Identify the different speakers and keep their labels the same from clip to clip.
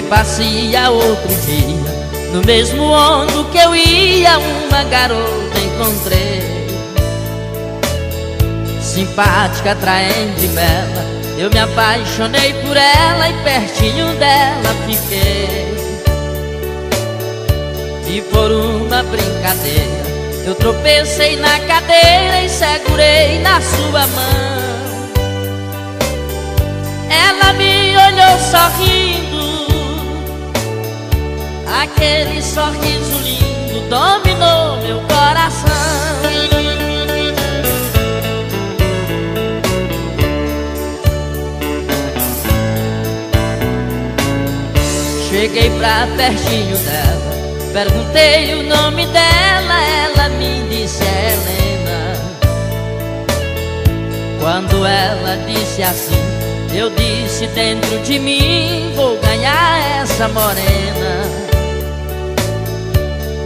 Speaker 1: passeia outro dia, no mesmo ônibus que eu ia, uma garota encontrei, simpática, atraente, bela. Eu me apaixonei por ela e pertinho dela fiquei. E por uma brincadeira eu tropecei na cadeira e segurei na sua mão. Ela me olhou sorrindo, aquele sorriso lindo dominou meu coração. Cheguei pra pertinho dela, perguntei o nome dela, ela me disse Helena. Quando ela disse assim, eu disse dentro de mim, vou ganhar essa morena.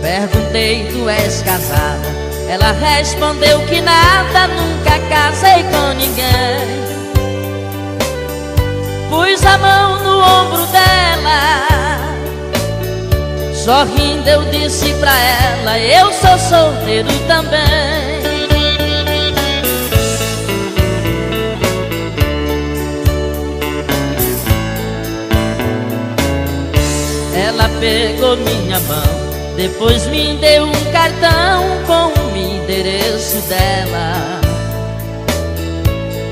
Speaker 1: Perguntei, tu és casada? Ela respondeu que nada, nunca casei com ninguém. Pus a mão no ombro dela, sorrindo eu disse pra ela, eu sou solteiro também. Ela pegou minha mão, depois me deu um cartão com o endereço dela.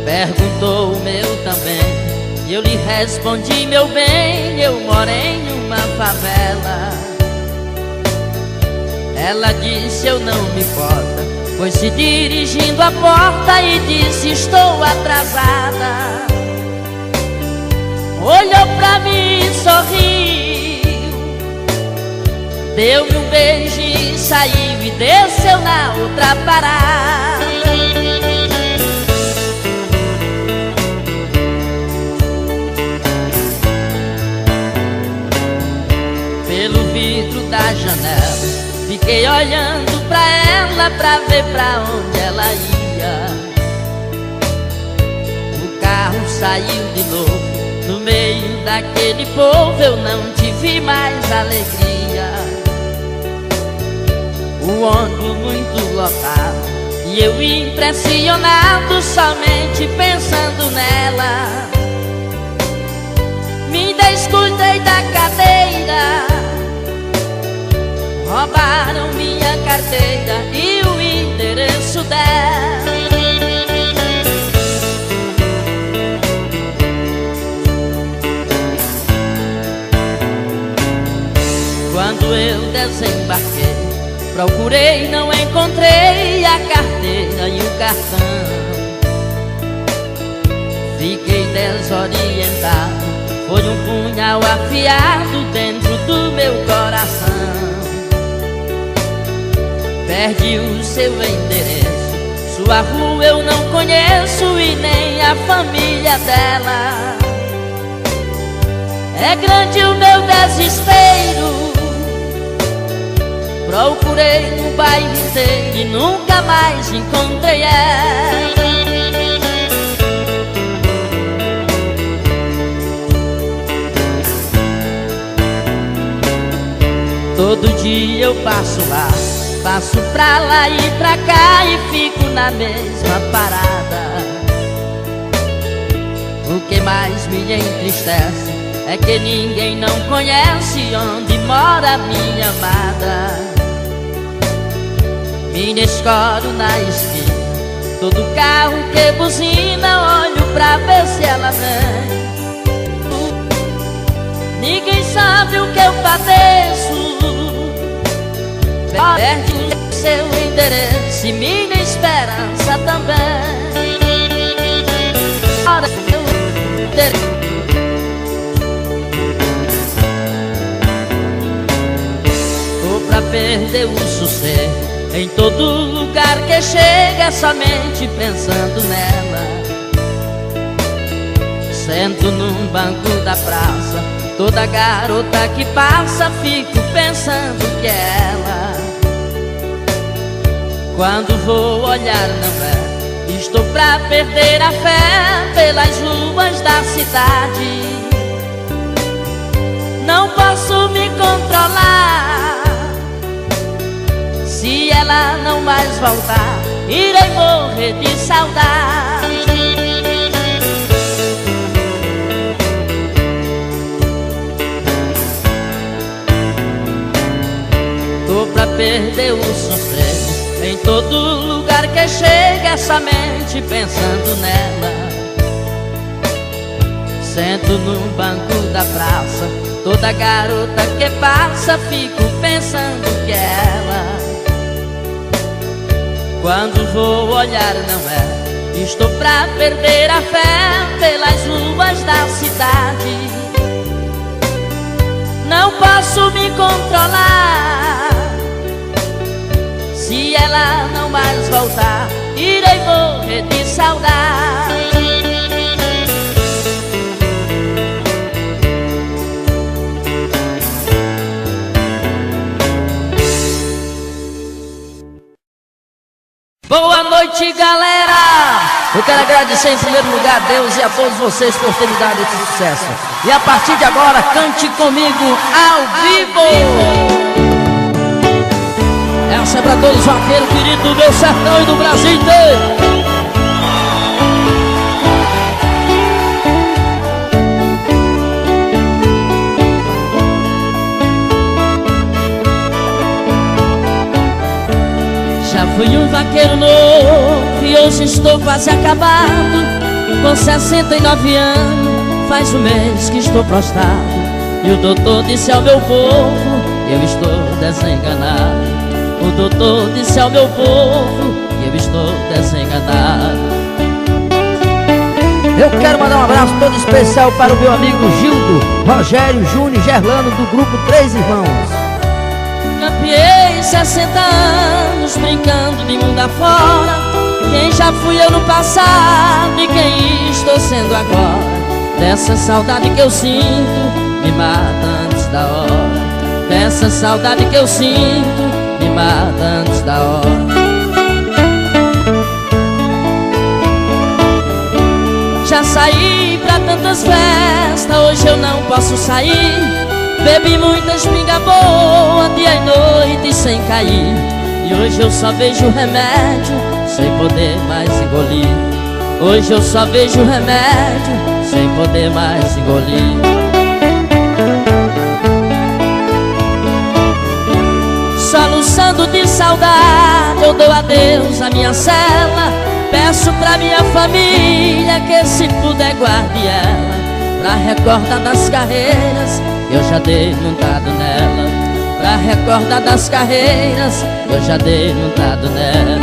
Speaker 1: Perguntou o meu também, e eu lhe respondi, meu bem, eu moro em uma favela. Ela disse, eu não me importa, foi se dirigindo à porta e disse, estou atrasada. Olhou pra mim e sorriu, deu-me um beijo e saiu e desceu na outra parada. Pelo vidro da janela fiquei olhando pra ela, pra ver pra onde ela ia. O carro saiu de novo, no meio daquele povo eu não tive mais alegria. O ônibus muito lotado e eu impressionado, somente pensando nela. Me descuidei da cadeira, roubaram minha carteira e o endereço dela. Quando eu desembarquei, procurei, não encontrei a carteira e o cartão. Fiquei desorientado, foi um punhal afiado dentro do meu coração. Perdi o seu endereço, sua rua eu não conheço e nem a família dela. É grande o meu desespero, procurei no bairro inteiro e nunca mais encontrei ela. Todo dia eu passo lá, passo pra lá e pra cá e fico na mesma parada. O que mais me entristece é que ninguém não conhece onde mora minha amada. Me escoro na esquina, todo carro que buzina, olho pra ver se ela vem. Ninguém sabe o que eu padeço, perde o seu endereço e minha esperança também. Tô pra perder o sossego, em todo lugar que chega, somente pensando nela. Sento num banco da praça, toda garota que passa, fico pensando que é ela. Quando vou olhar não é, estou pra perder a fé pelas ruas da cidade. Não não mais voltar, irei morrer de saudade. Tô pra perder o sossego em todo lugar que chega essa mente pensando nela. Sento no banco da praça, toda garota que passa fico pensando que é ela. Quando vou olhar não é, estou pra perder a fé pelas ruas da cidade. Não posso me controlar, se ela não mais voltar, irei morrer de saudade. Boa noite, galera! Eu quero agradecer em primeiro lugar a Deus e a todos vocês por terem dado esse sucesso. E a partir de agora, cante comigo ao vivo! Essa é pra todos os vaqueiros queridos do meu sertão e do Brasil inteiro. Já fui um vaqueiro novo e hoje estou quase acabado. Com 69 anos, faz um mês que estou prostrado. E o doutor disse ao meu povo, eu estou desenganado. O doutor disse ao meu povo, eu estou desenganado. Eu quero mandar um abraço todo especial para o meu amigo Gildo, Rogério, Júnior e Gerlano do grupo Três Irmãos. Campeei 60 anos brincando de mundo afora. Quem já fui eu no passado e quem estou sendo agora. Dessa saudade que eu sinto, me mata antes da hora. Dessa saudade que eu sinto, me mata antes da hora. Já saí pra tantas festas, hoje eu não posso sair. Bebi muita espinga boa, dia e noite sem cair. E hoje eu só vejo remédio, sem poder mais engolir. Hoje eu só vejo remédio, sem poder mais engolir. Soluçando de saudade, eu dou adeus à minha cela. Peço pra minha família que se puder guarde ela. Pra recordar das carreiras, eu já dei montado nela. Pra recordar das carreiras, eu já dei montado nela.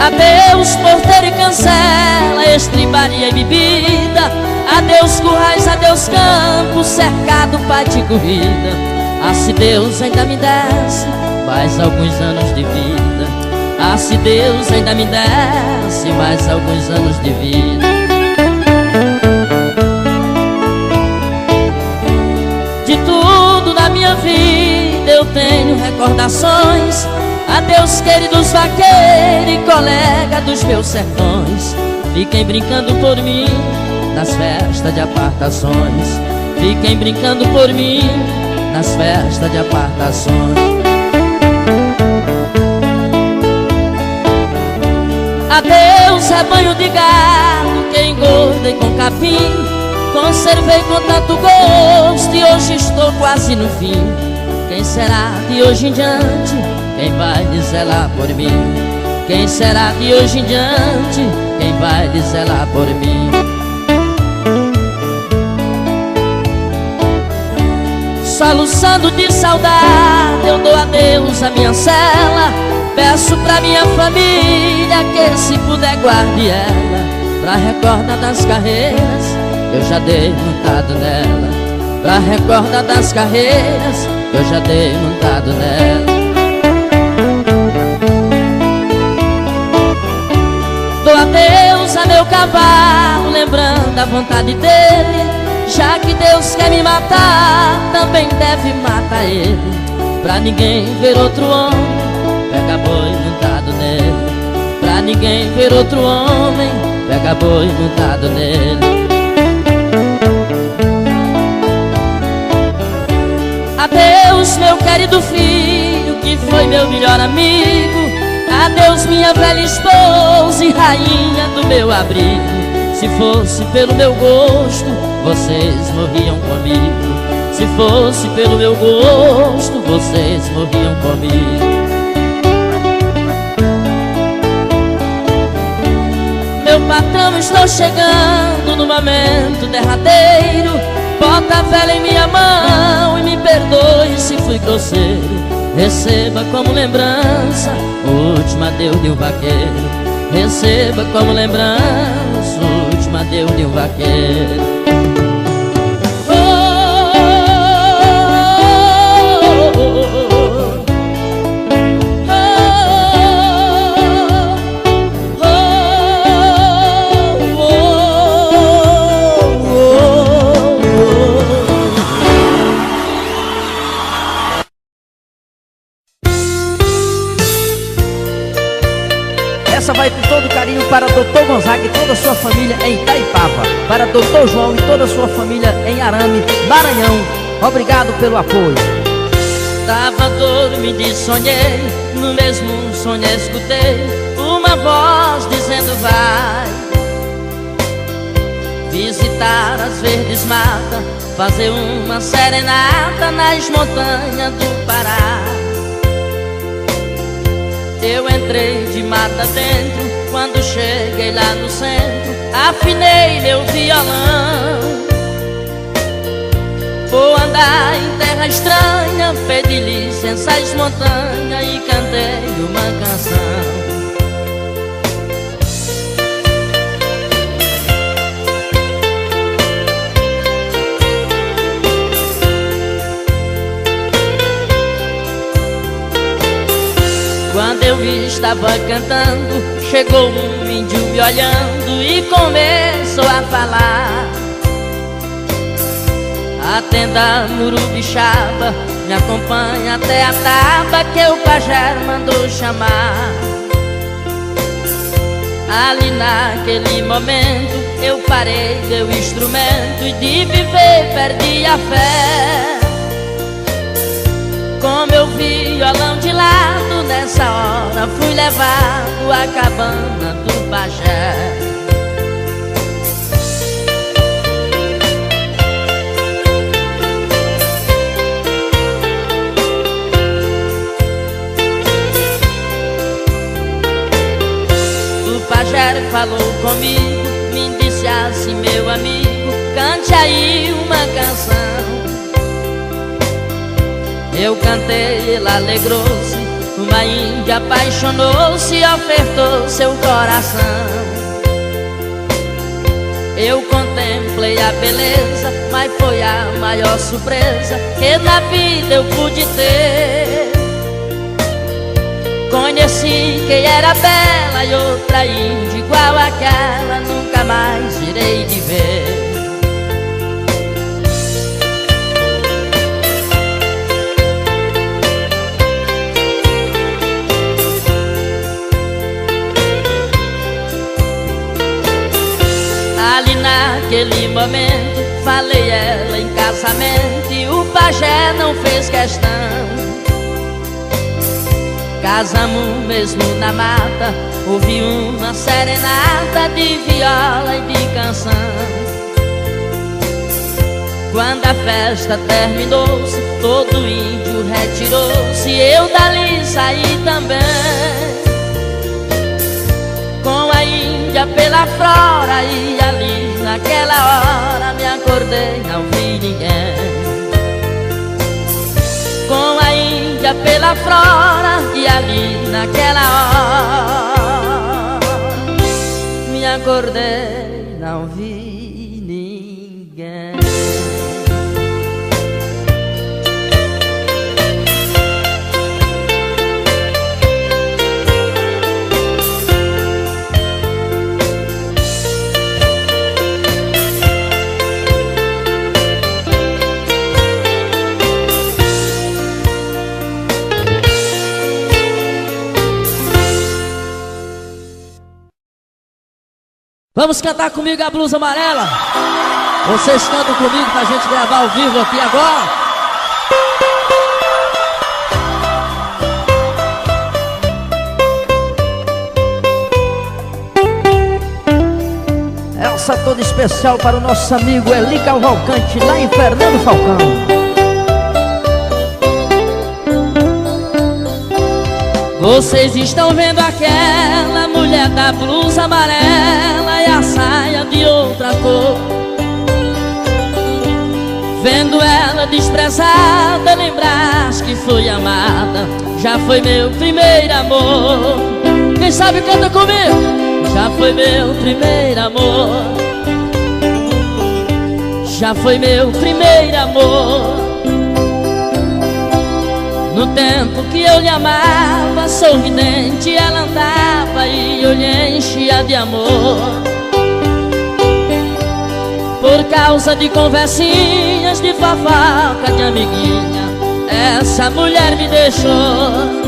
Speaker 1: Adeus porteiro e cancela, estribaria e bebida. Adeus currais, adeus campo, cercado pai de corrida. Ah, se Deus ainda me desse mais alguns anos de vida. Ah, se Deus ainda me desse mais alguns anos de vida. De tudo na minha vida eu tenho recordações. Adeus queridos vaqueiros e colega dos meus sertões. Fiquem brincando por mim nas festas de apartações. Fiquem brincando por mim nas festas de apartações. Adeus rebanho de gado que engordei com capim. Conservei com tanto gosto e hoje estou quase no fim. Quem será de hoje em diante quem vai zelar por mim? Quem será de hoje em diante quem vai zelar por mim? Soluçando de saudade, eu dou adeus à minha cela. Peço pra minha família que se puder guarde ela. Pra recordar das carreiras, eu já dei montado nela. Pra recordar das carreiras, eu já dei montado nela. Dou adeus a meu cavalo, lembrando a vontade dele. Já que Deus quer me matar, também deve matar ele. Pra ninguém ver outro homem, pega boi montado nele. Pra ninguém ver outro homem, pega boi montado nele. Adeus querido filho, que foi meu melhor amigo. Adeus minha velha esposa e rainha do meu abrigo. Se fosse pelo meu gosto, vocês morriam comigo. Se fosse pelo meu gosto, vocês morriam comigo. Meu patrão, estou chegando no momento derradeiro. Bota a vela em minha mão e me perdoe se fui grosseiro. Receba como lembrança o último adeus de um vaqueiro. Receba como lembrança o último adeus de um vaqueiro.
Speaker 2: Essa vai com todo carinho para Dr. Gonzaga e toda a sua família em Itaipava. Para Dr. João e toda a sua família em Arame, Maranhão. Obrigado pelo apoio.
Speaker 1: Tava dormindo e sonhei, no mesmo sonho escutei uma voz dizendo vai visitar as verdes matas, fazer uma serenata nas montanhas do Pará. Eu entrei de mata dentro, quando cheguei lá no centro, afinei meu violão. Vou andar em terra estranha, pedi licença às montanhas e cantei uma canção. Quando eu estava cantando, chegou um índio me olhando e começou a falar. Atenda Murubixaba, me acompanha até a taba que o pajé mandou chamar. Ali naquele momento eu parei meu instrumento e de viver perdi a fé. Com meu violão de lado, nessa hora fui levado à cabana do pajé. O pajé falou comigo, me disse assim: meu amigo, cante aí uma canção. Eu cantei, ele alegrou-se, uma índia apaixonou-se e ofertou seu coração. Eu contemplei a beleza, mas foi a maior surpresa que na vida eu pude ter. Conheci quem era bela e outra índia igual àquela nunca mais irei de ver. Ali naquele momento falei ela em casamento e o pajé não fez questão. Casamos mesmo na mata, ouvi uma serenata de viola e de canção. Quando a festa terminou-se, todo índio retirou-se, eu dali saí também. Com a índia pela flora e ali naquela hora me acordei, não vi ninguém. Com a índia pela flora e ali naquela hora me acordei, não vi ninguém.
Speaker 2: Vamos cantar comigo a blusa amarela? Vocês cantam comigo pra gente gravar ao vivo aqui agora? Essa toda especial para o nosso amigo Eli Cavalcante, lá em Fernando Falcão.
Speaker 1: Vocês estão vendo aquela mulher da blusa amarela e a saia de outra cor. Vendo ela desprezada, lembrar que foi amada. Já foi meu primeiro amor. Quem sabe canta comigo. Já foi meu primeiro amor. Já foi meu primeiro amor. No tempo que eu lhe amava, sorridente ela andava e eu lhe enchia de amor. Por causa de conversinhas, de fofoca, de amiguinha, essa mulher me deixou.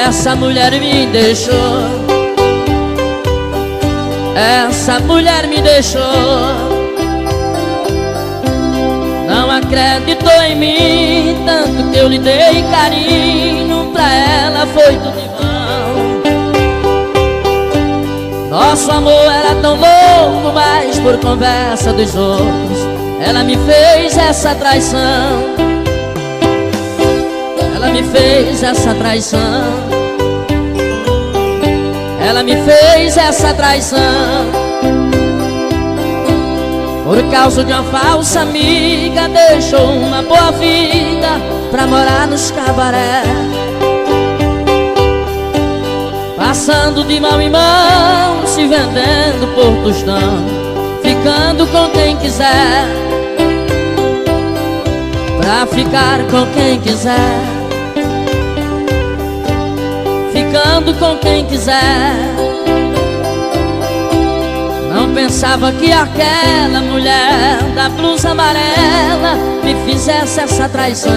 Speaker 1: Essa mulher me deixou. Essa mulher me deixou. Não acreditou em mim, tanto que eu lhe dei carinho, pra ela foi tudo em vão. Nosso amor era tão louco, mas por conversa dos outros ela me fez essa traição. Ela me fez essa traição. Ela me fez essa traição. Por causa de uma falsa amiga, deixou uma boa vida pra morar nos cabaré. Passando de mão em mão, se vendendo por tostão, ficando com quem quiser, pra ficar com quem quiser, ficando com quem quiser. Não pensava que aquela mulher da blusa amarela me fizesse essa traição.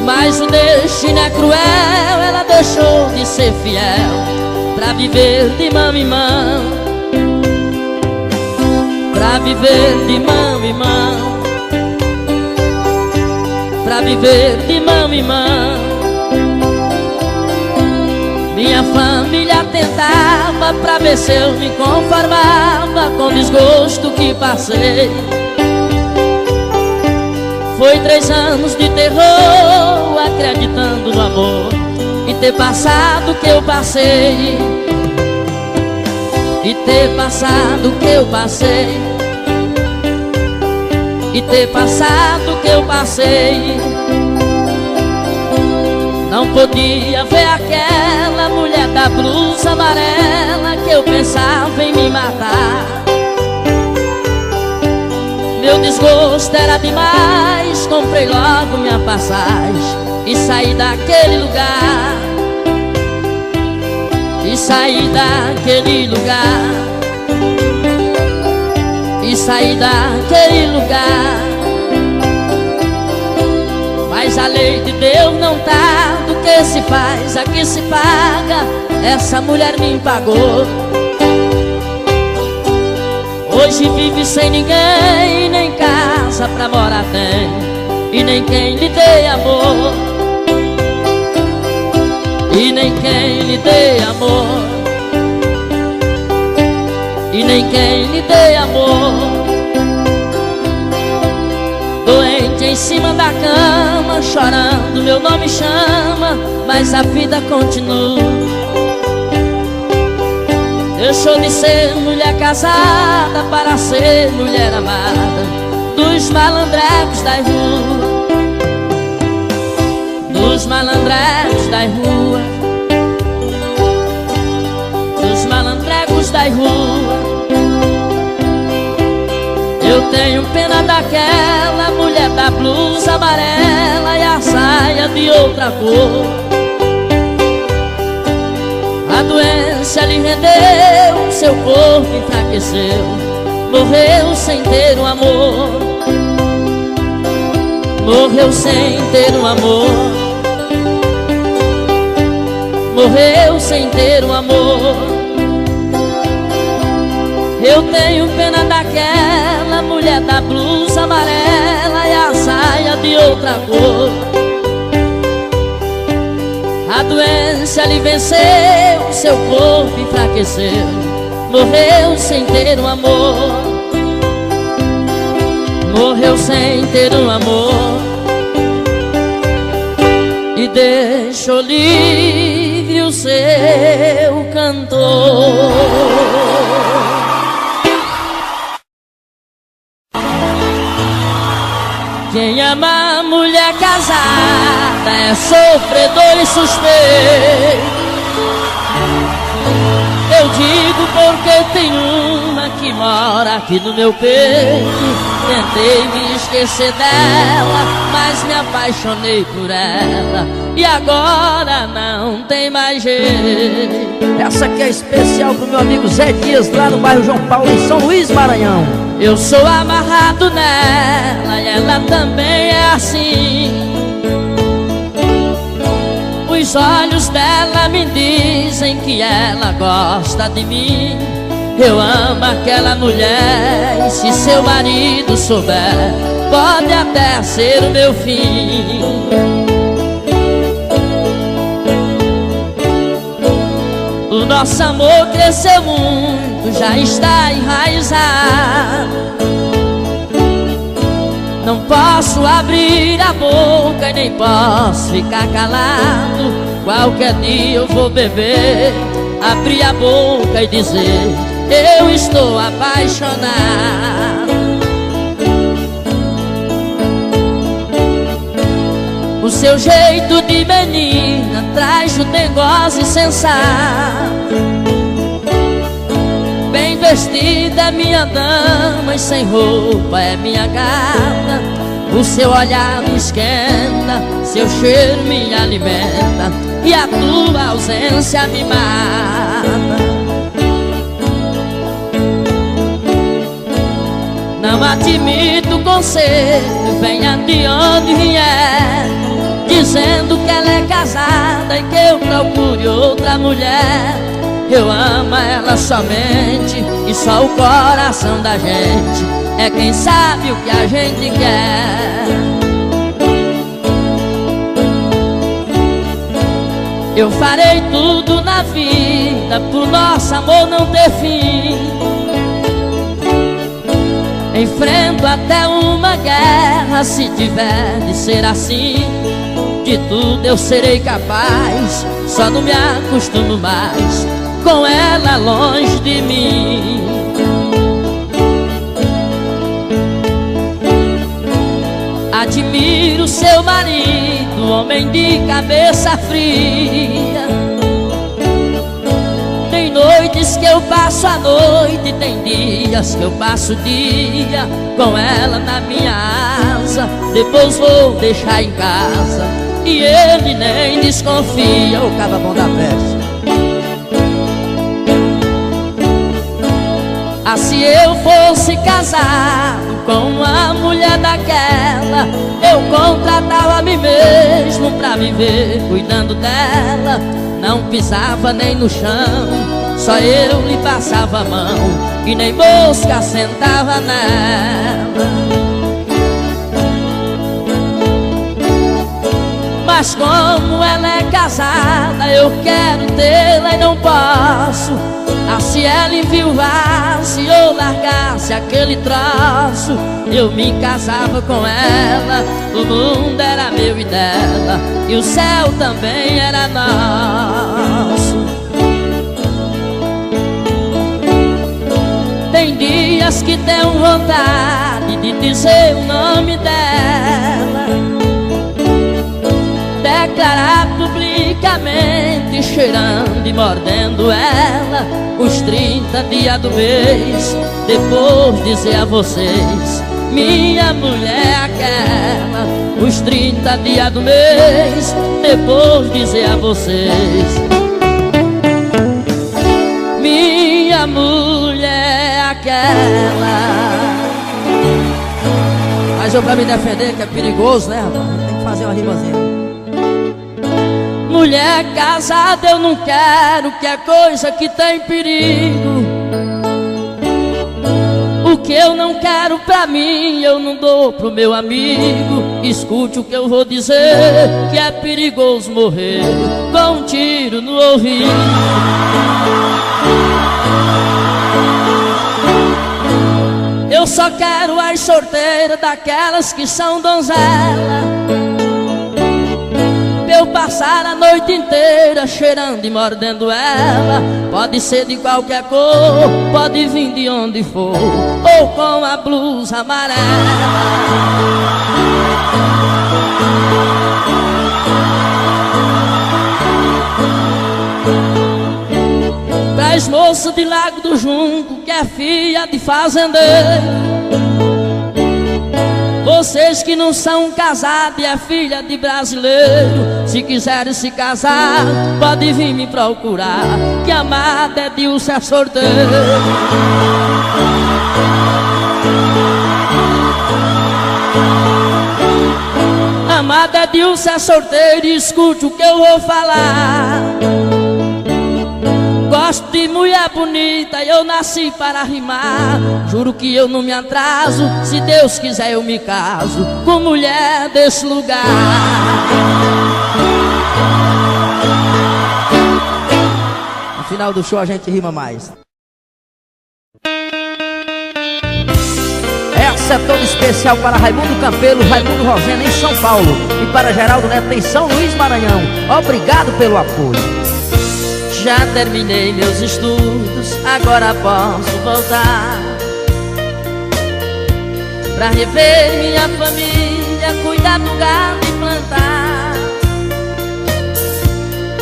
Speaker 1: Mas o destino é cruel, ela deixou de ser fiel pra viver de mão em mão, pra viver de mão em mão, pra viver de mão em mão. Minha família tentava pra ver se eu me conformava com o desgosto que passei. Foi 3 anos de terror, acreditando no amor, e ter passado o que eu passei, e ter passado o que eu passei, e ter passado o que eu passei. Não podia ver aquela mulher da blusa amarela que eu pensava em me matar. Meu desgosto era demais, comprei logo minha passagem e saí daquele lugar. E saí daquele lugar. E saí daquele lugar. Mas a lei de Deus não tá, do que se faz, aqui se paga. Essa mulher me pagou. Hoje vive sem ninguém, nem casa pra morar tem, e nem quem lhe dê amor, e nem quem lhe dê amor, e nem quem lhe dê amor. Doente em cima da cama, chorando meu nome chama, mas a vida continua. Deixou de ser mulher casada para ser mulher amada dos malandrecos das ruas, dos malandrecos das ruas, dos malandrecos das ruas. Eu tenho pena daquela mulher da blusa amarela e a saia de outra cor. A doença lhe rendeu, seu corpo enfraqueceu, morreu sem ter um amor, morreu sem ter um amor, morreu sem ter um amor. Eu tenho pena daquela mulher da blusa amarela e a saia de outra cor. A doença lhe venceu, seu corpo enfraqueceu, morreu sem ter um amor. Morreu sem ter um amor e deixou livre o seu cantor. Quem ama a mulher casada é sofredor e suspeito. Eu digo porque tem uma que mora aqui no meu peito. Tentei me esquecer dela, mas me apaixonei por ela, e agora não tem mais jeito.
Speaker 2: Essa aqui é especial pro meu amigo Zé Dias, lá no bairro João Paulo, em São Luís, Maranhão.
Speaker 1: Eu sou amarrado nela e ela também é assim. Os olhos dela me dizem que ela gosta de mim. Eu amo aquela mulher e se seu marido souber, pode até ser o meu fim. O nosso amor cresceu muito, já está enraizado. Não posso abrir a boca e nem posso ficar calado. Qualquer dia eu vou beber, abrir a boca e dizer: eu estou apaixonado. O seu jeito de menina traz o negócio sensato. Bem vestida é minha dama e sem roupa é minha gata. O seu olhar me esquenta, seu cheiro me alimenta, e a tua ausência me mata. Não admito conselho, venha de onde vier, dizendo que ela é casada e que eu procure outra mulher. Eu amo ela somente, e só o coração da gente é quem sabe o que a gente quer. Eu farei tudo na vida pro nosso amor não ter fim. Enfrento até uma guerra se tiver de ser assim. De tudo eu serei capaz, só não me acostumo mais com ela longe de mim. Admiro seu marido, homem de cabeça fria. Tem noites que eu passo a noite, tem dias que eu passo o dia com ela na minha asa. Depois vou deixar em casa e ele nem desconfia.
Speaker 2: O cara bom da festa.
Speaker 1: Ah, se eu fosse casado com uma mulher daquela, eu contratava a mim mesmo pra viver cuidando dela. Não pisava nem no chão, só eu lhe passava a mão, e nem mosca sentava nela. Mas como ela é casada, eu quero tê-la e não posso. Ah, se ela enviuvasse ou largasse aquele troço, eu me casava com ela. O mundo era meu e dela, e o céu também era nosso. Tem dias que tenho vontade de dizer o nome dela, declarar publicamente, cheirando e mordendo ela os 30 dias do mês. Depois dizer a vocês: minha mulher é aquela. Os 30 dias do mês. Depois dizer a vocês: minha mulher é aquela.
Speaker 2: Mas eu, pra me defender, que é perigoso, né, rapaz? Tem que fazer uma rimazinha.
Speaker 1: Mulher casada eu não quero, que é coisa que tem perigo. O que eu não quero pra mim, eu não dou pro meu amigo. escute o que eu vou dizer, que é perigoso morrer com um tiro no ouvido. Eu só quero as sorteiras, daquelas que são donzela, pra eu passar a noite inteira cheirando e mordendo ela. Pode ser de qualquer cor, pode vir de onde for, ou com a blusa amarela. Traz moça de Lago do Junco, que é filha de fazendeiro. Vocês que não são casados e é filha de brasileiro, se quiserem se casar, pode vir me procurar, que amada é Dilce é sorteiro. Amada é Dilce é sorteiro, escute o que eu vou falar. Gosto de mulher bonita e eu nasci para rimar. Juro que eu não me atraso, se Deus quiser eu me caso com mulher desse lugar.
Speaker 2: No final do show a gente rima mais. Essa é toda especial para Raimundo Campelo, Raimundo Rosena em São Paulo, e para Geraldo Neto em São Luís, Maranhão. Obrigado pelo apoio.
Speaker 1: Já terminei meus estudos, agora posso voltar pra rever minha família, cuidar do gado e plantar,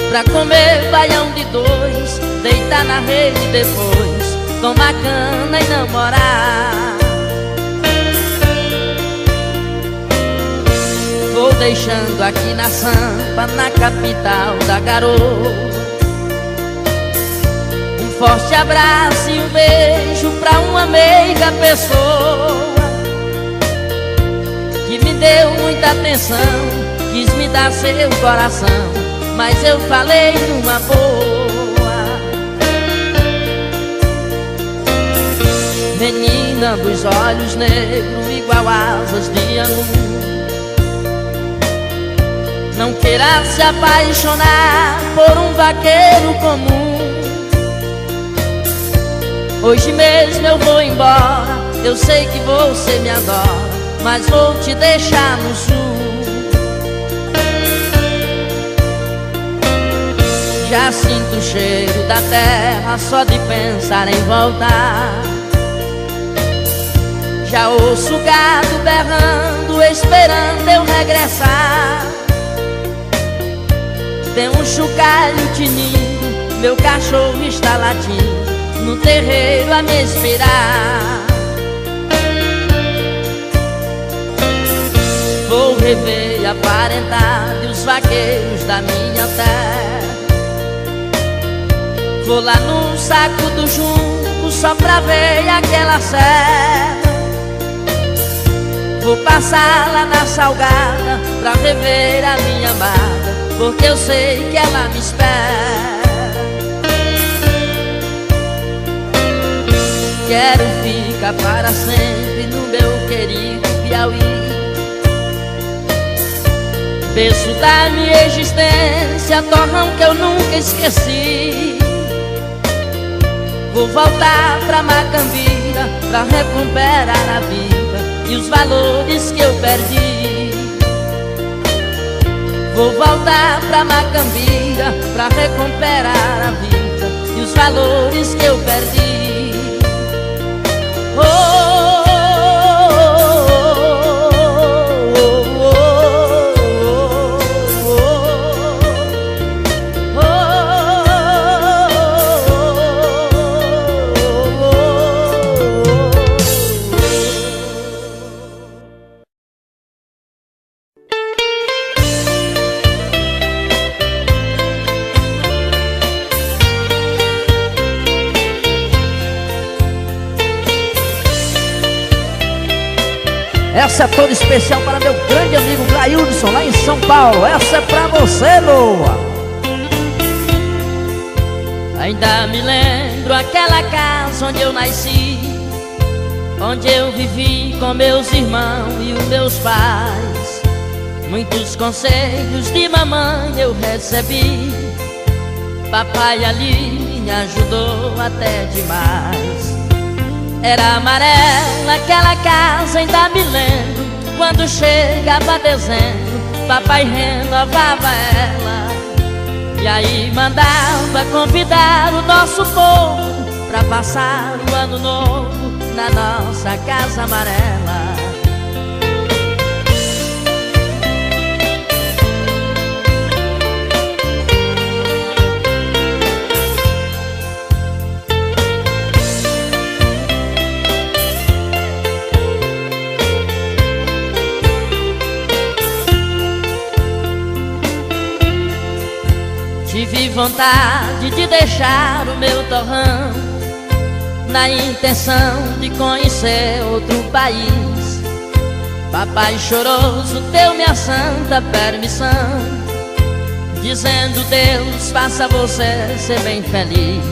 Speaker 1: pra comer baião de dois, deitar na rede depois, tomar cana e namorar. Vou deixando aqui na Sampa, na capital da garoa, forte abraço e um beijo pra uma meiga pessoa que me deu muita atenção, quis me dar seu coração, mas eu falei numa boa. Menina dos olhos negros, igual asas de angu, não queira se apaixonar por um vaqueiro comum. Hoje mesmo eu vou embora, eu sei que você me adora, mas vou te deixar no sul. Já sinto o cheiro da terra só de pensar em voltar. Já ouço o gado berrando, esperando eu regressar. Tem um chocalho tinindo, meu cachorro está latindo no terreiro a me esperar. Vou rever a parentade, os vaqueiros da minha terra. Vou lá no saco do junco só pra ver aquela serra. Vou passar lá na Salgada pra rever a minha amada, porque eu sei que ela me espera. Quero ficar para sempre no meu querido Piauí. Berço da minha existência, torrão que eu nunca esqueci. Vou voltar pra Macambira pra recuperar a vida e os valores que eu perdi. Vou voltar pra Macambira pra recuperar a vida e os valores que eu perdi.
Speaker 2: Essa é toda especial para meu grande amigo Glaildson, lá em São Paulo. Essa é pra você, Loa.
Speaker 1: Ainda me lembro aquela casa onde eu nasci, onde eu vivi com meus irmãos e os meus pais. Muitos conselhos de mamãe eu recebi. Papai ali me ajudou até demais. Era amarela aquela casa, ainda me lembro. Quando chegava dezembro, papai renovava ela. E aí mandava convidar o nosso povo pra passar o ano novo na nossa casa amarela. Tive vontade de deixar o meu torrão, na intenção de conhecer outro país. Papai choroso deu minha santa permissão, dizendo: Deus faça você ser bem feliz.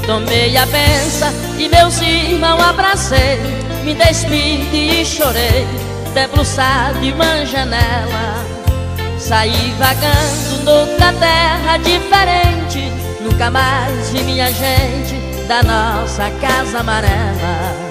Speaker 1: Tomei a benção e meus irmãos abracei, me despedi e chorei, debruçado de uma janela. Saí vagando noutra terra diferente, nunca mais vi minha gente da nossa casa amarela.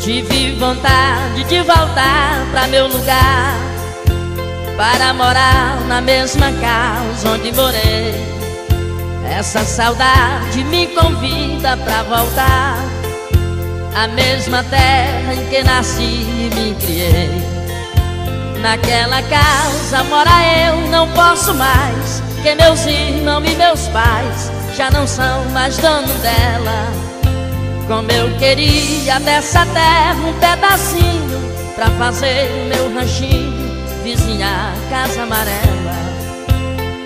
Speaker 1: Tive vontade de voltar pra meu lugar, para morar na mesma casa onde morei. Essa saudade me convida pra voltar à mesma terra em que nasci e me criei. Naquela casa mora eu, não posso mais, que meus irmãos e meus pais já não são mais donos dela. Como eu queria dessa terra um pedacinho pra fazer o meu ranchinho, vizinha casa amarela.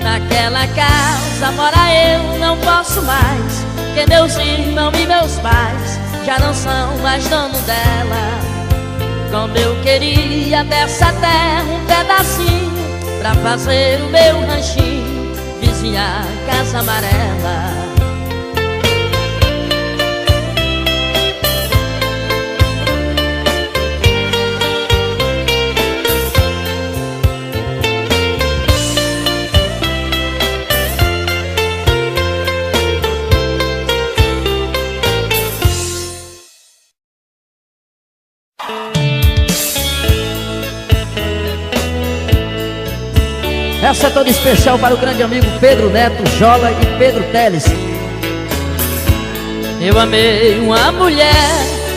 Speaker 1: Naquela casa mora eu, não posso mais, que meus irmãos e meus pais já não são mais donos dela. Como eu queria dessa terra um pedacinho pra fazer o meu ranchinho, vizinha casa amarela.
Speaker 2: Essa é toda especial para o grande amigo Pedro Neto, Jola e Pedro Teles.
Speaker 1: Eu amei uma mulher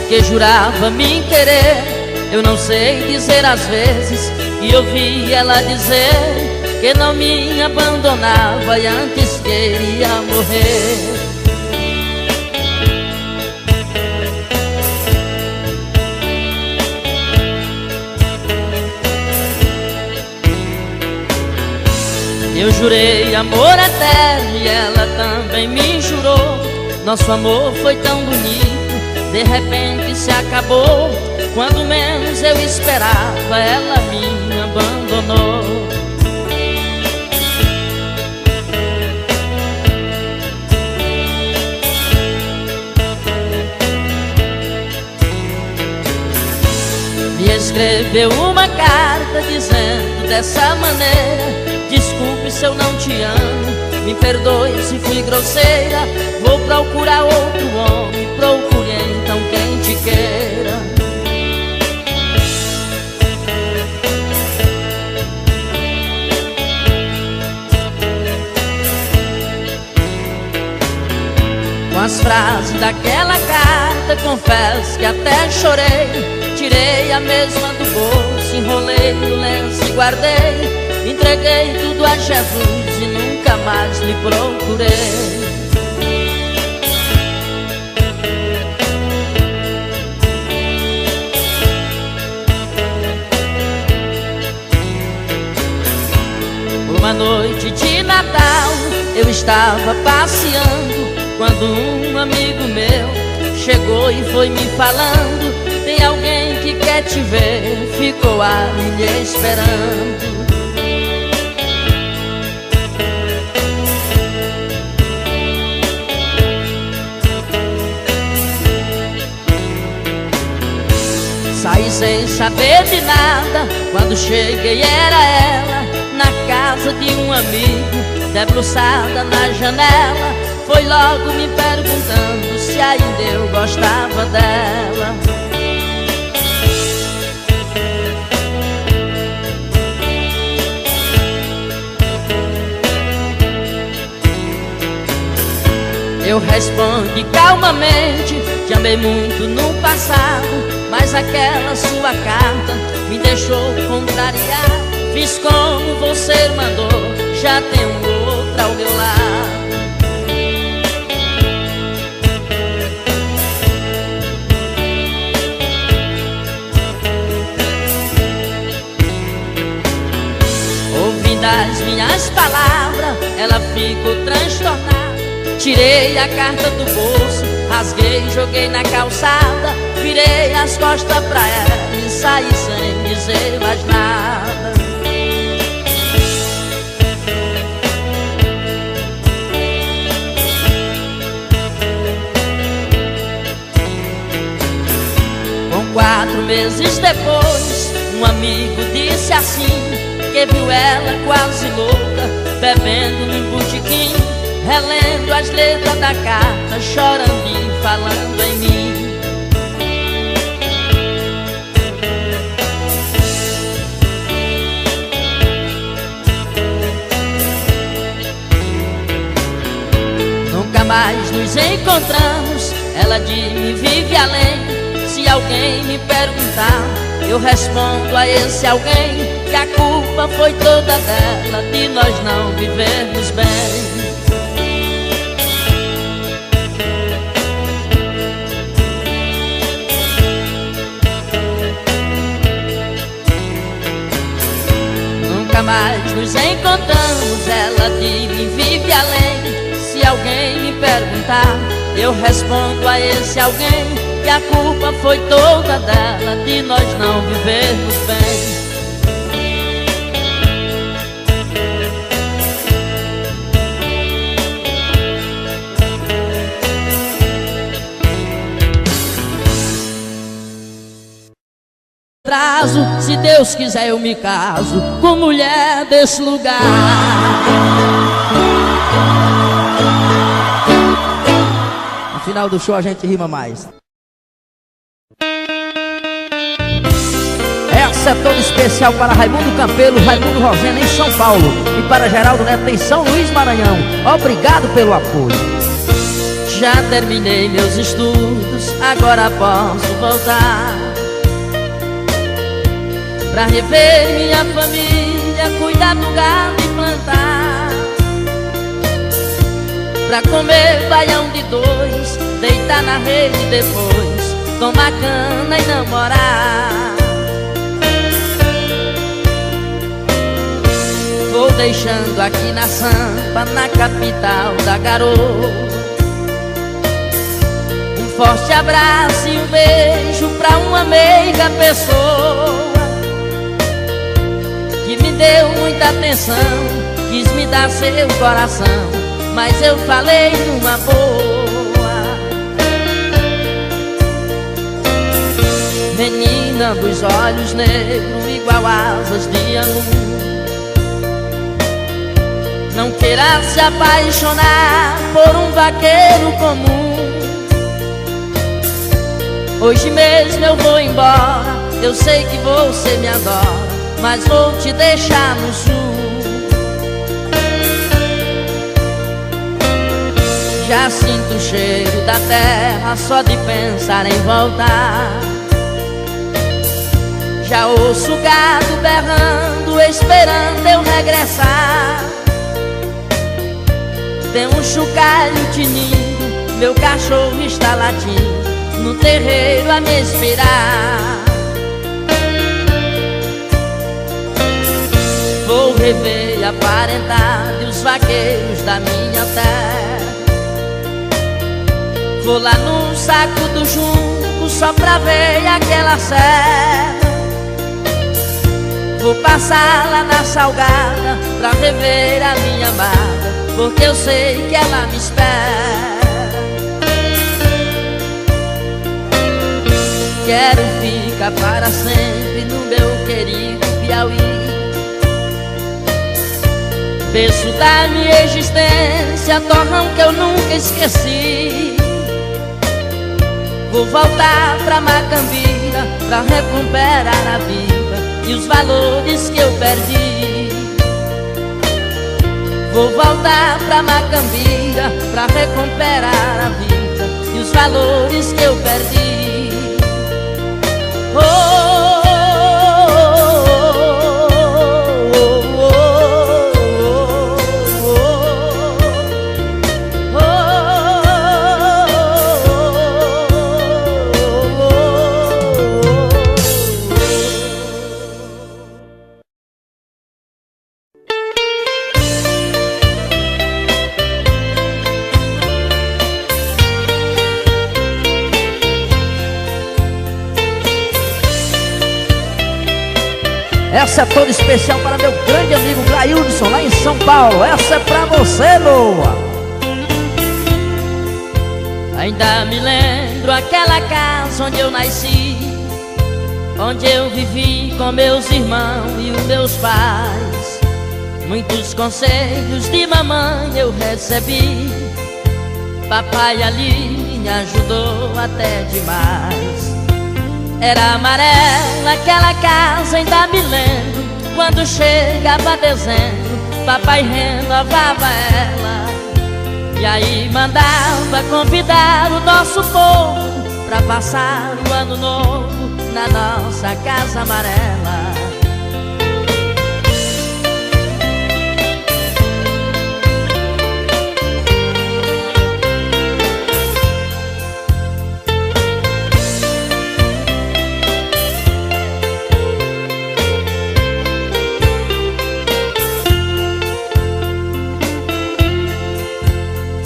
Speaker 1: que jurava me querer. Eu não sei dizer às vezes que ouvi ela dizer que não me abandonava e antes queria morrer. Eu jurei amor eterno e ela também me jurou. Nosso amor foi tão bonito, de repente se acabou. Quando menos eu esperava, ela me abandonou. Me escreveu uma carta dizendo dessa maneira: desculpe se eu não te amo, me perdoe se fui grosseira. Vou procurar outro homem, procure então quem te queira. Com as frases daquela carta, confesso que até chorei. Tirei a mesma do bolso, enrolei no lenço e guardei. Entreguei tudo a Jesus e nunca mais lhe procurei. Uma noite de Natal eu estava passeando, quando um amigo meu chegou e foi me falando: tem alguém que quer te ver, ficou ali lhe esperando. Saí sem saber de nada, quando cheguei era ela, na casa de um amigo, debruçada na janela. Foi logo me perguntando se ainda eu gostava dela. Eu respondi calmamente: te amei muito no passado, mas aquela sua carta me deixou contrariar. Fiz como você mandou, já tenho outra ao meu lado. Ouvindo as minhas palavras, ela ficou transtornada. Tirei a carta do bolso, rasguei, joguei na calçada, virei as costas pra ela e saí sem dizer mais nada. Com 4 meses depois, um amigo disse assim, que viu ela quase louca, bebendo num botequim, relendo as letras da carta, chorando e falando em mim. Nunca mais nos encontramos, ela de mim vive além. Se alguém me perguntar, eu respondo a esse alguém que a culpa foi toda dela, de nós não vivermos bem. Nunca mais nos encontramos, ela de mim vive além. Se alguém me perguntar, eu respondo a esse alguém que a culpa foi toda dela, de nós não vivermos bem. Se Deus quiser eu me caso com mulher desse lugar. No final do show a gente rima mais. Essa é toda especial para Raimundo Campelo, Raimundo Rosena em São Paulo, e para Geraldo Neto em São Luís, Maranhão. Obrigado pelo apoio. Já terminei meus estudos, agora posso voltar pra rever minha família, cuidar do gado e plantar, pra comer baião de 2, deitar na rede depois, tomar cana e namorar. Vou deixando aqui na Sampa, na capital da garoa, um forte abraço e um beijo pra uma meiga pessoa que me deu muita atenção, quis me dar seu coração, mas eu falei numa boa. Menina dos olhos negros, igual asas de angu, não queira se apaixonar por um vaqueiro comum. Hoje mesmo eu vou embora, eu sei que você me adora, mas vou te deixar no sul. Já sinto o cheiro da terra só de pensar em voltar. Já ouço o gado berrando, esperando eu regressar. Tem um chocalho tinindo, meu cachorro está latindo no terreiro a me esperar. Vou rever a parentade, os vaqueiros da minha terra. Vou lá no saco do junco só pra ver aquela serra. Vou passar lá na Salgada pra rever a minha amada, porque eu sei que ela me espera. Quero ficar para sempre no meu querido Piauí. Berço da minha existência, torrão que eu nunca esqueci. Vou voltar pra Macambira pra recuperar a vida e os valores que eu perdi. Vou voltar pra Macambira pra recuperar a vida e os valores que eu perdi. Oh,
Speaker 2: essa é toda especial para meu grande amigo Glailson, lá em São Paulo. Essa é pra você, Loa.
Speaker 1: Ainda me lembro aquela casa onde eu nasci, onde eu vivi com meus irmãos e os meus pais. Muitos conselhos de mamãe eu recebi, papai ali me ajudou até demais. Era amarela aquela casa, ainda me lembro. Quando chegava dezembro, papai renovava ela. E aí mandava convidar o nosso povo pra passar o ano novo na nossa casa amarela.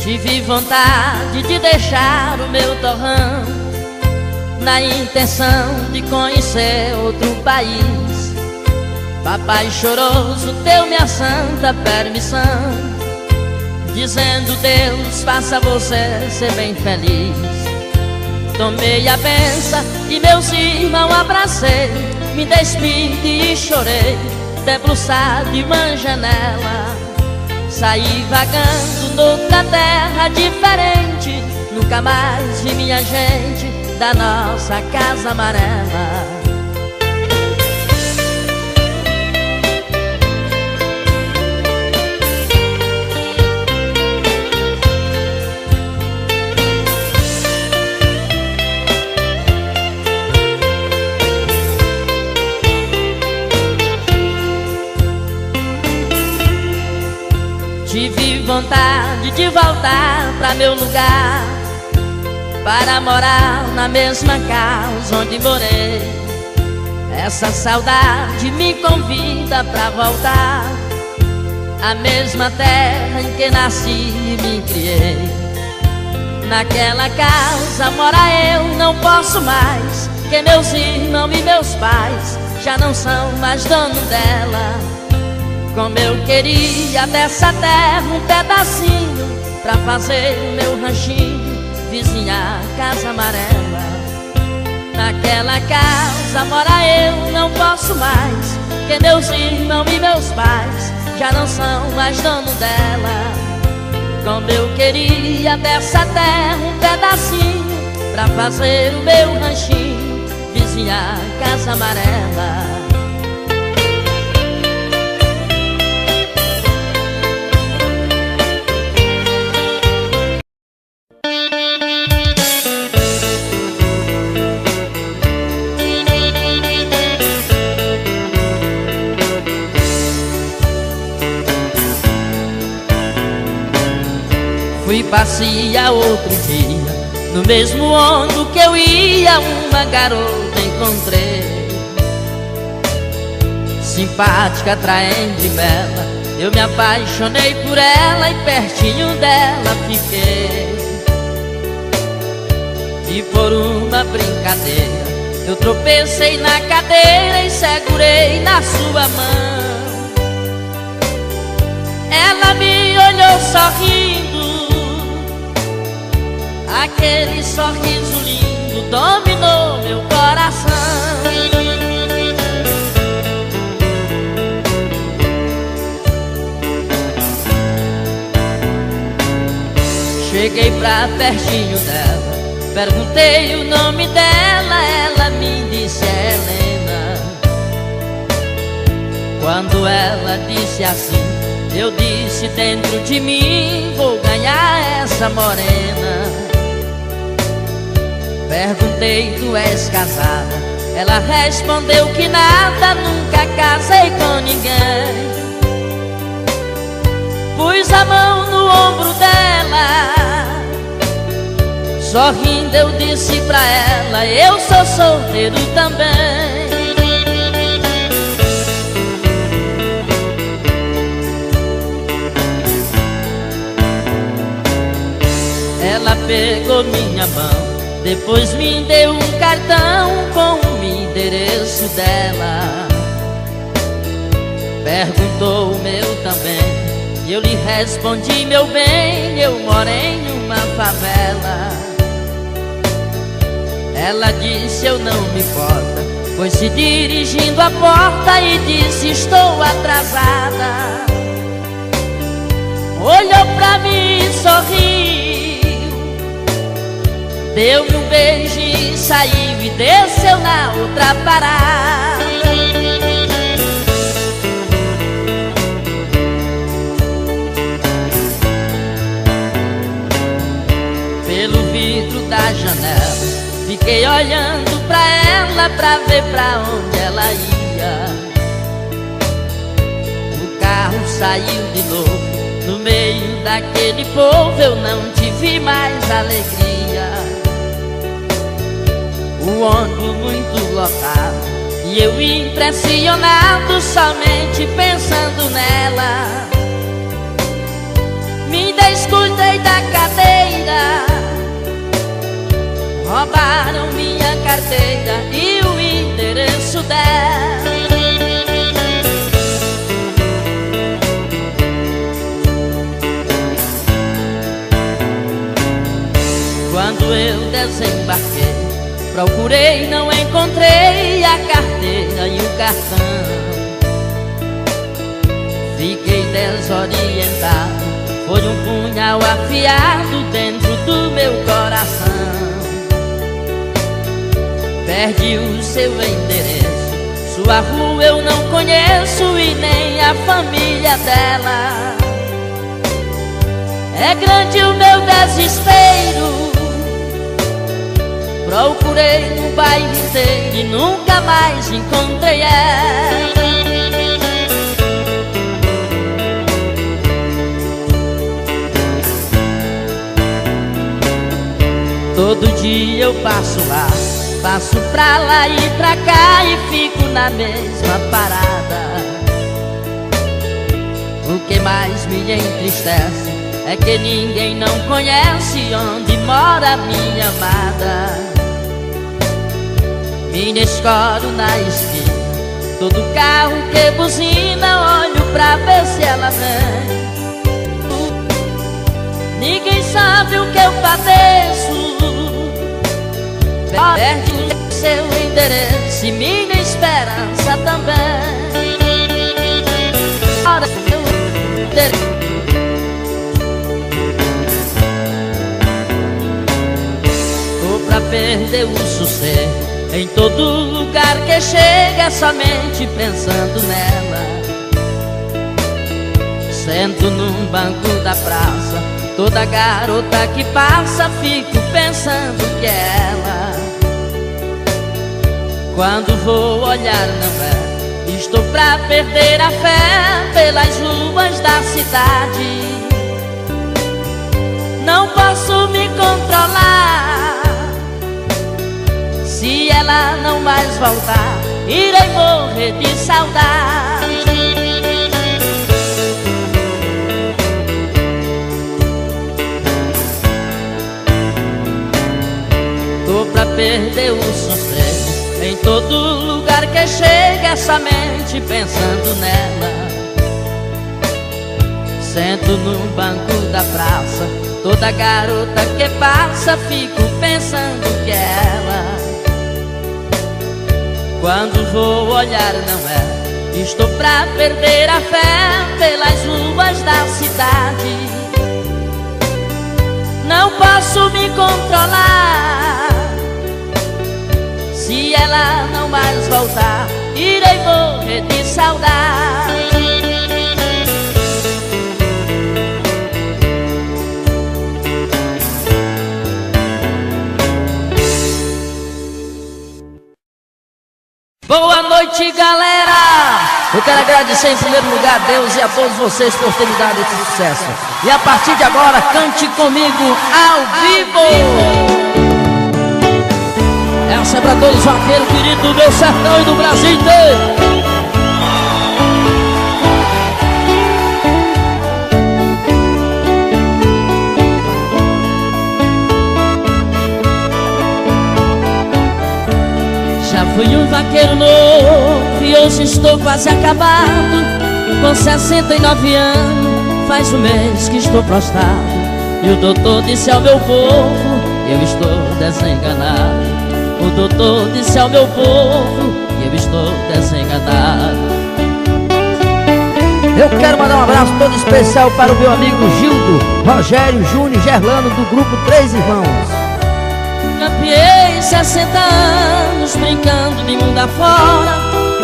Speaker 1: Tive vontade de deixar o meu torrão, na intenção de conhecer outro país. Papai choroso deu minha santa permissão, dizendo: Deus faça você ser bem feliz. Tomei a benção e meus irmãos abracei, me despedi e chorei, debruçado em uma janela. Saí vagando noutra terra diferente, nunca mais vi minha gente da nossa casa amarela. Tive vontade de voltar pra meu lugar, para morar na mesma casa onde morei. Essa saudade me convida pra voltar à mesma terra em que nasci e me criei. Naquela casa mora eu, não posso mais, que meus irmãos e meus pais já não são mais dono dela. Como eu queria dessa terra um pedacinho pra fazer o meu ranchinho, vizinha casa amarela. Naquela casa mora eu, não posso mais, que meus irmãos e meus pais já não são mais dono dela. Como eu queria dessa terra um pedacinho pra fazer o meu ranchinho, vizinha casa amarela. Fui passear outro dia, no mesmo ônibus que eu ia, uma garota encontrei. Simpática, atraente e bela, eu me apaixonei por ela e pertinho dela fiquei. e por uma brincadeira eu tropecei na cadeira e segurei na sua mão. Ela me olhou sorrindo, aquele sorriso lindo dominou meu coração. Cheguei pra pertinho dela, perguntei o nome dela, ela me disse Helena. Quando ela disse assim, eu disse dentro de mim, vou ganhar essa morena. Perguntei, tu és casada? Ela respondeu que nada, nunca casei com ninguém. Pus a mão no ombro dela, sorrindo eu disse pra ela, eu sou solteiro também. Ela pegou minha mão, depois me deu um cartão com o endereço dela. Perguntou o meu também, e eu lhe respondi, meu bem, eu moro em uma favela. Ela disse, eu não me importa, foi se dirigindo à porta e disse, estou atrasada. Olhou pra mim e sorriu, deu-me um beijo e saiu e desceu na outra parada. Pelo vidro da janela fiquei olhando pra ela, pra ver pra onde ela ia. O carro saiu de novo, no meio daquele povo eu não tive mais alegria. O ônibus muito lotado e eu impressionado, somente pensando nela. Me descuidei da cadeira, roubaram minha carteira e o endereço dela. Quando eu desembarquei, procurei, não encontrei a carteira e o cartão. Fiquei desorientado, foi um punhal afiado dentro do meu coração. Perdi o seu endereço, sua rua eu não conheço e nem a família dela. É grande o meu desespero, procurei no bairro inteiro e nunca mais encontrei ela. Todo dia eu passo lá, passo pra lá e pra cá e fico na mesma parada. O que mais me entristece é que ninguém não conhece onde mora minha amada. Me escoro na esquina, todo carro que buzina, olho pra ver se ela vem. Ninguém sabe o que eu padeço, perde o seu endereço e minha esperança também. Ora, tô pra perder o sossego, em todo lugar que chega, somente pensando nela. Sento num banco da praça, toda garota que passa, fico pensando que é ela. Quando vou olhar não é, estou pra perder a fé pelas ruas da cidade. Não posso me controlar, se ela não mais voltar, irei morrer de saudade. perdeu o sossego. Em todo lugar que chega essa mente pensando nela. Sento no banco da praça, toda garota que passa fico pensando que é ela. Quando vou olhar não é, estou pra perder a fé pelas ruas da cidade. Não posso me controlar. Se ela não mais voltar, irei morrer de saudade.
Speaker 2: Boa noite, galera! Eu quero agradecer em primeiro lugar a Deus e a todos vocês por terem dado esse sucesso. E a partir de agora, cante comigo ao vivo! Essa é pra todos os vaqueiros queridos do meu sertão e do Brasil inteiro!
Speaker 1: Já fui um vaqueiro novo e hoje estou quase acabado. Com 69 anos, faz um mês que estou prostrado. E o doutor disse ao meu povo, eu estou desenganado. O doutor disse ao meu povo, eu estou desenganado.
Speaker 2: Eu quero mandar um abraço todo especial para o meu amigo Gildo, Rogério, Júnior e Gerlano do grupo Três Irmãos.
Speaker 1: Campeei 60 anos brincando de mundo afora.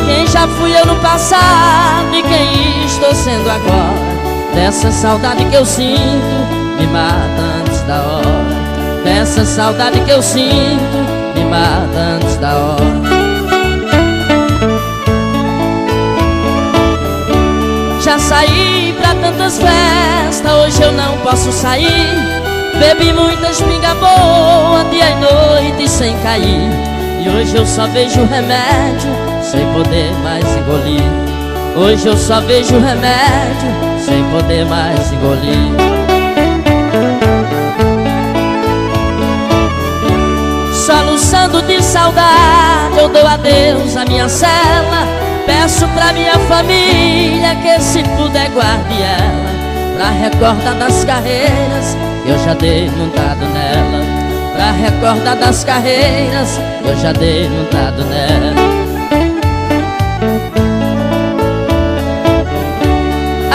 Speaker 1: Quem já fui eu no passado e quem estou sendo agora. Dessa saudade que eu sinto, me mata antes da hora. Dessa saudade que eu sinto, me mata antes da hora. Já saí pra tantas festas, hoje eu não posso sair. Bebi muitas pinga boa, dia e noite sem cair. E hoje eu só vejo remédio, sem poder mais engolir. Hoje eu só vejo remédio, sem poder mais engolir. Soluçando de saudade, eu dou adeus à minha cela. Peço pra minha família que se puder guarde ela. Pra recordar das carreiras, eu já dei montado nela. Pra recordar das carreiras, eu já dei montado nela.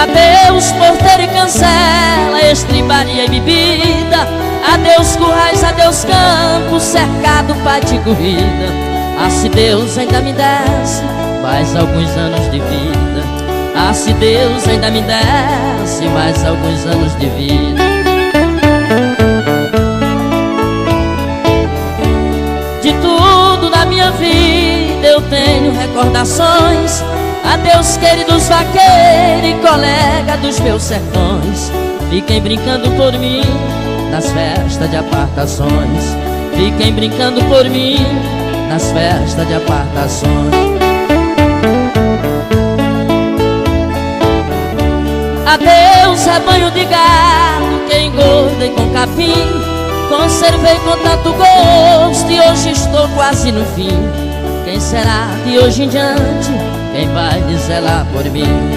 Speaker 1: Adeus porteiro e cancela, estribaria e bebida. Adeus currais, adeus campo, cercado pai de corrida. Ah, se Deus ainda me desse mais alguns anos de vida. Ah, se Deus ainda me desse mais alguns anos de vida. De tudo na minha vida eu tenho recordações. Adeus queridos vaqueiros e colega dos meus sertões. Fiquem brincando por mim nas festas de apartações. Fiquem brincando por mim nas festas de apartações. Adeus rebanho de gado que engordei com capim. Conservei com tanto gosto e hoje estou quase no fim. Quem será de hoje em diante quem vai lhe zelar por mim?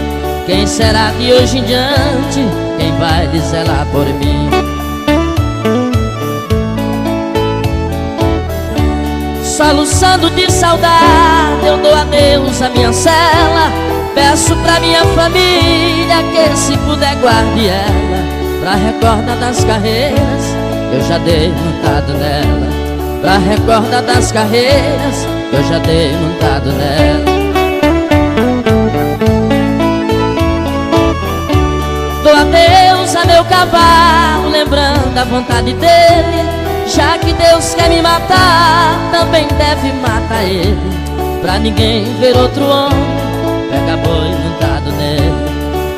Speaker 1: Quem será de hoje em diante quem vai lhe zelar por mim? Soluçando de saudade, eu dou adeus à minha cela. Peço pra minha família que se puder guarde ela. Pra recordar das carreiras, eu já dei montado nela. Pra recordar das carreiras, eu já dei montado nela. Dou adeus a meu cavalo, lembrando a vontade dele. Já que Deus quer me matar, também deve matar ele. Pra ninguém ver outro homem, pega boi montado nele.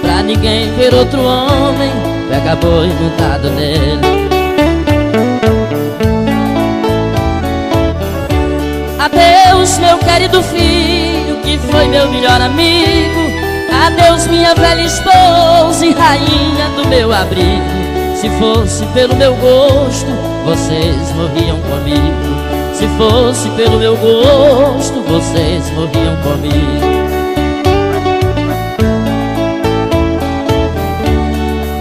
Speaker 1: Pra ninguém ver outro homem, pega boi montado nele. Adeus meu querido filho, que foi meu melhor amigo. Adeus minha velha esposa e rainha do meu abrigo. Se fosse pelo meu gosto, vocês morriam comigo. Se fosse pelo meu gosto, vocês morriam comigo.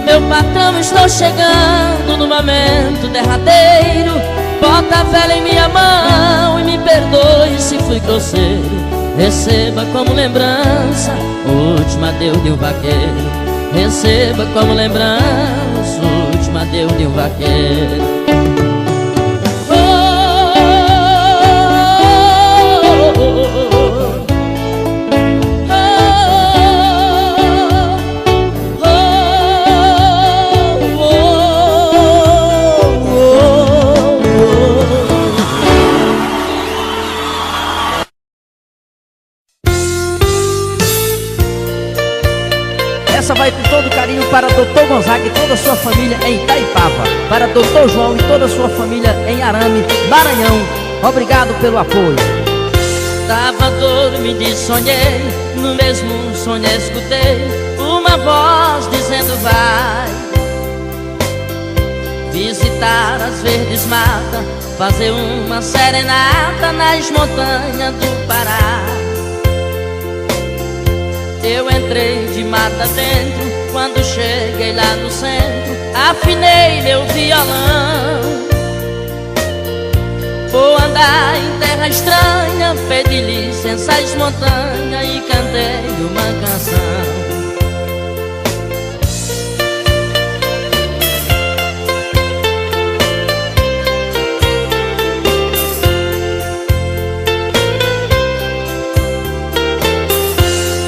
Speaker 1: Meu patrão, estou chegando no momento derradeiro. Bota a vela em minha mão e me perdoe se fui grosseiro. Receba como lembrança o último adeus de um vaqueiro. Receba como lembrança o último adeus de um vaqueiro.
Speaker 2: Essa vai com todo carinho para Dr. Gonzaga e toda a sua família em Itaipava. Para Dr. João e toda a sua família em Arame, Maranhão. Obrigado pelo apoio.
Speaker 1: Tava dormindo e sonhei, no mesmo sonho escutei uma voz dizendo vai visitar as verdes matas, fazer uma serenata nas montanhas do Pará. Eu entrei de mata dentro, quando cheguei lá no centro, afinei meu violão. Vou andar em terra estranha, pedi licença às montanhas e cantei uma canção.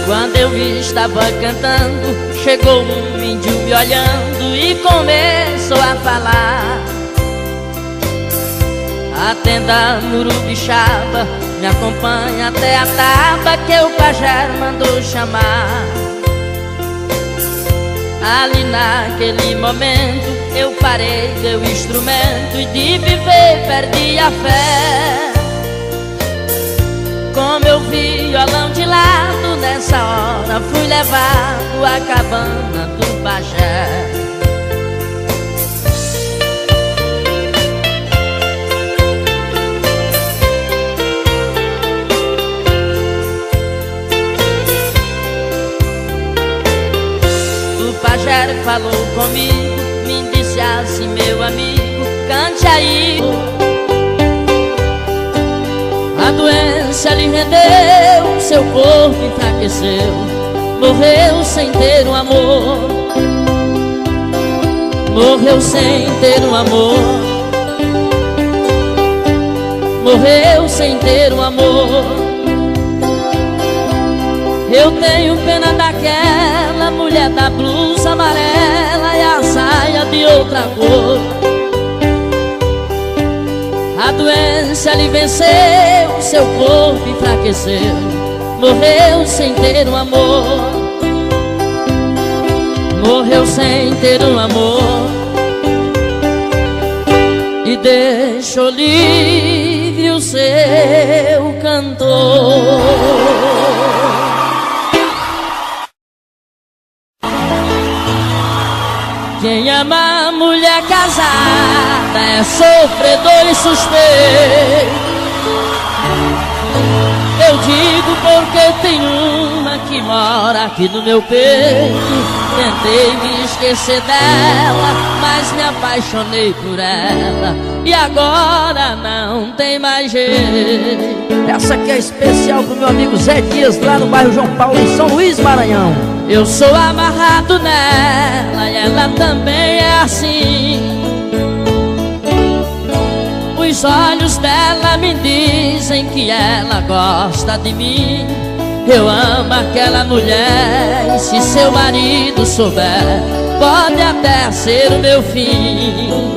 Speaker 1: Quando eu estava cantando, chegou um índio me olhando e começou a falar. Atenda Murubixaba, me acompanha até a taba que o pajé mandou chamar. Ali naquele momento eu parei meu instrumento e de viver perdi a fé. Com meu violão de lado, nessa hora fui levado à cabana do pajé. O pajé falou comigo, me disse assim: meu amigo, cante aí. A doença lhe rendeu, seu corpo enfraqueceu, morreu sem ter um amor. Morreu sem ter um amor. Morreu sem ter um amor. Eu tenho pena daquela mulher da blusa amarela e a saia de outra cor. A doença lhe venceu, seu corpo enfraqueceu, morreu sem ter um amor. Morreu sem ter um amor. E deixou livre o seu cantor. Quem ama mulher casada é sofredor e suspeito. Eu digo porque tem uma que mora aqui no meu peito. Tentei me esquecer dela, mas me apaixonei por ela, e agora não tem mais jeito.
Speaker 2: Essa aqui é especial pro meu amigo Zé Dias, lá no bairro João Paulo, em São Luís, Maranhão.
Speaker 1: Eu sou amarrado nela e ela também é assim. Os olhos dela me dizem que ela gosta de mim. Eu amo aquela mulher e se seu marido souber, pode até ser o meu fim.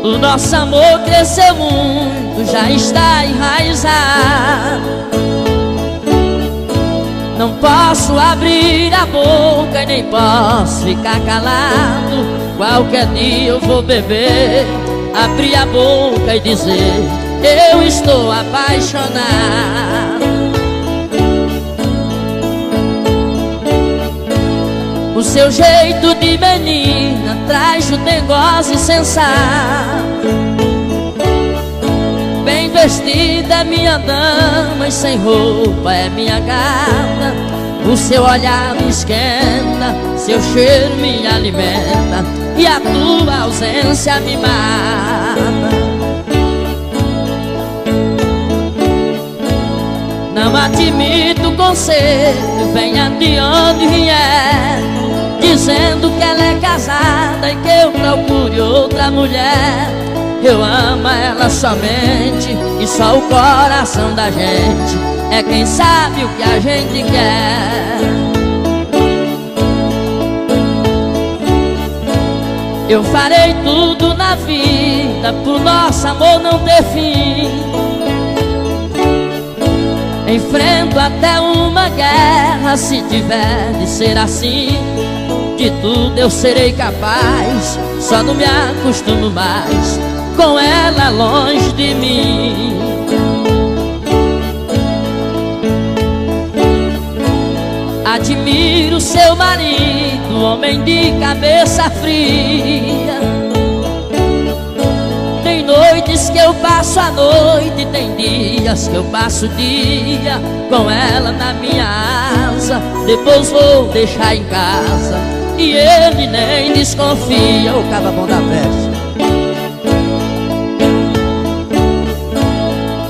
Speaker 1: O nosso amor cresceu muito, já está enraizado. Não posso abrir a boca e nem posso ficar calado. Qualquer dia eu vou beber, abrir a boca e dizer: eu estou apaixonado. O seu jeito de menina traz o negócio sensato. Bem vestida é minha dama e sem roupa é minha gata. O seu olhar me esquenta, seu cheiro me alimenta e a tua ausência me mata. Não admito conselho, venha de onde vier, dizendo que ela é casada e que eu procure outra mulher. Eu amo ela somente e só o coração da gente é quem sabe o que a gente quer. Eu farei tudo na vida pro nosso amor não ter fim. Enfrento até uma guerra se tiver de ser assim. De tudo eu serei capaz, só não me acostumo mais com ela longe de mim. Admiro seu marido, homem de cabeça fria. Tem noites que eu passo a noite, tem dias que eu passo o dia com ela na minha asa. Depois vou deixar em casa e ele nem desconfia.
Speaker 2: O caba bom da festa.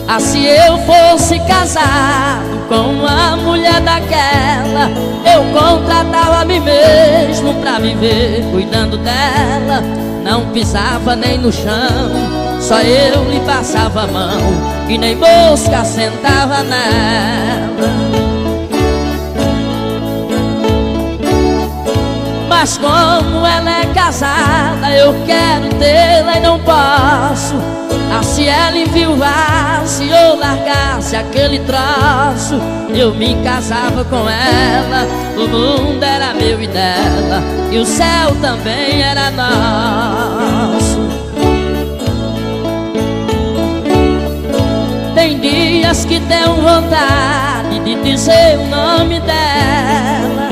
Speaker 1: Ah, se eu fosse casado com uma mulher daquela, eu contratava a mim mesmo pra viver cuidando dela. Não pisava nem no chão, só eu lhe passava a mão e nem mosca sentava nela. Mas como ela é casada, eu quero tê-la e não posso. Ah, se ela enviuvasse ou largasse aquele troço, eu me casava com ela. O mundo era meu e dela, e o céu também era nosso. Tem dias que tenho vontade de dizer o nome dela,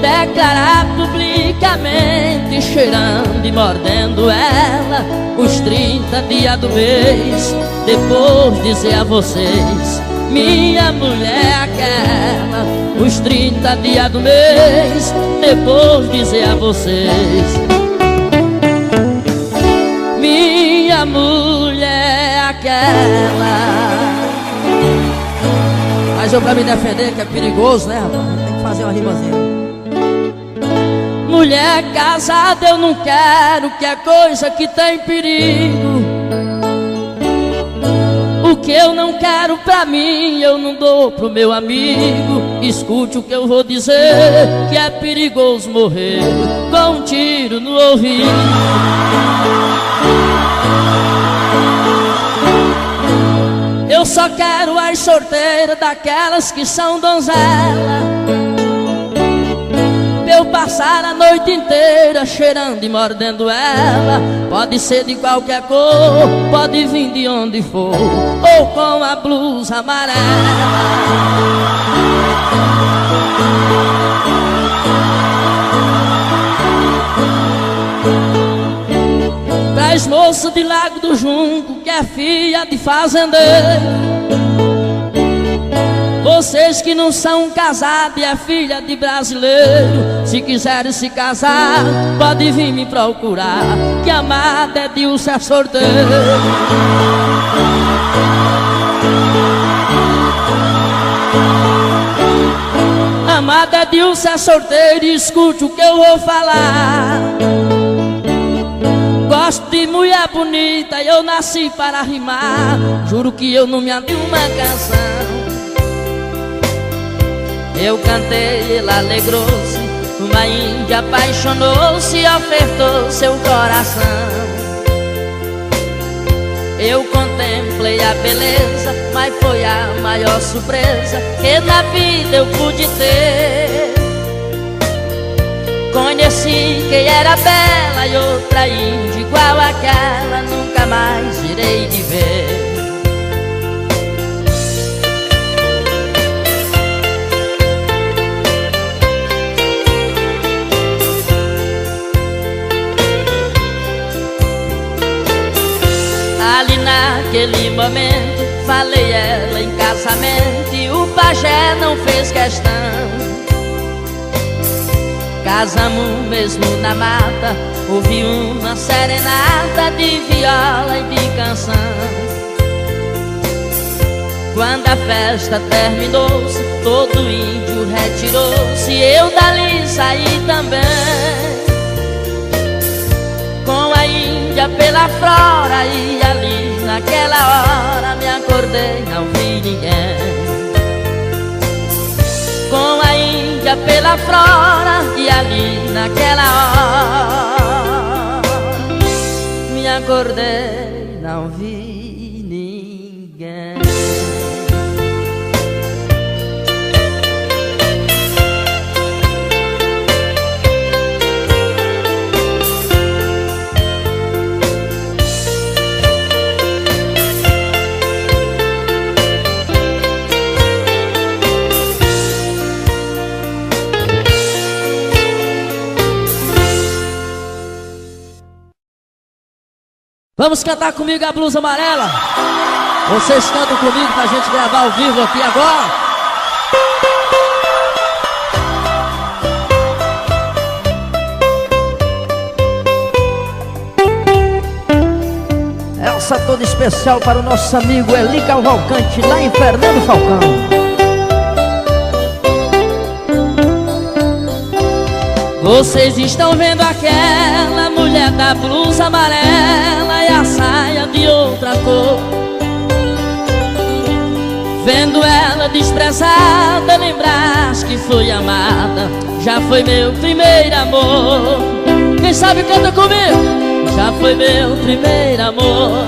Speaker 1: declarar publicamente, cheirando e mordendo ela os 30 dias do mês. Depois dizer a vocês, minha mulher é aquela. Os 30 dias do mês. Depois dizer a vocês, minha mulher é aquela.
Speaker 2: Mas eu pra me defender, que é perigoso, né, rapaz? Tem que fazer uma rimazinha.
Speaker 1: Mulher casada eu não quero, que é coisa que tem perigo. O que eu não quero pra mim, eu não dou pro meu amigo. Escute o que eu vou dizer, que é perigoso morrer com um tiro no ouvido. Eu só quero as solteiras, daquelas que são donzela, eu passar a noite inteira cheirando e mordendo ela. Pode ser de qualquer cor, pode vir de onde for, ou com a blusa amarela. Traz moça de Lago do Junco, que é filha de fazendeiro. Vocês que não são casados e é filha de brasileiro, se quiserem se casar, pode vir me procurar, que amada é Dilce é sorteiro. Amada é Dilce é sorteiro, escute o que eu vou falar. Gosto de mulher bonita, eu nasci para rimar. Juro que eu não me ando uma canção. Eu cantei, ela alegrou-se, uma índia apaixonou-se e ofertou seu coração. Eu contemplei a beleza, mas foi a maior surpresa que na vida eu pude ter. Conheci quem era bela e outra índia igual àquela, nunca mais irei de ver. naquele momento falei ela em casamento e o pajé não fez questão. Casamos mesmo na mata, ouvi uma serenata de viola e de canção. Quando a festa terminou-se, todo índio retirou-se e eu dali saí também. Com a índia pela flora e ali naquela hora me acordei, não vi ninguém. Com a índia pela flora e ali naquela hora me acordei, não vi ninguém.
Speaker 2: Vamos cantar comigo a blusa amarela? Vocês cantam comigo pra gente gravar ao vivo aqui agora? Essa toda especial para o nosso amigo Eli Cavalcante, lá em Fernando Falcão.
Speaker 1: Vocês estão vendo aquela mulher da blusa amarela e a saia de outra cor. Vendo ela desprezada, lembrar que foi amada, já foi meu primeiro amor. Quem sabe canta comigo? Já foi meu primeiro amor.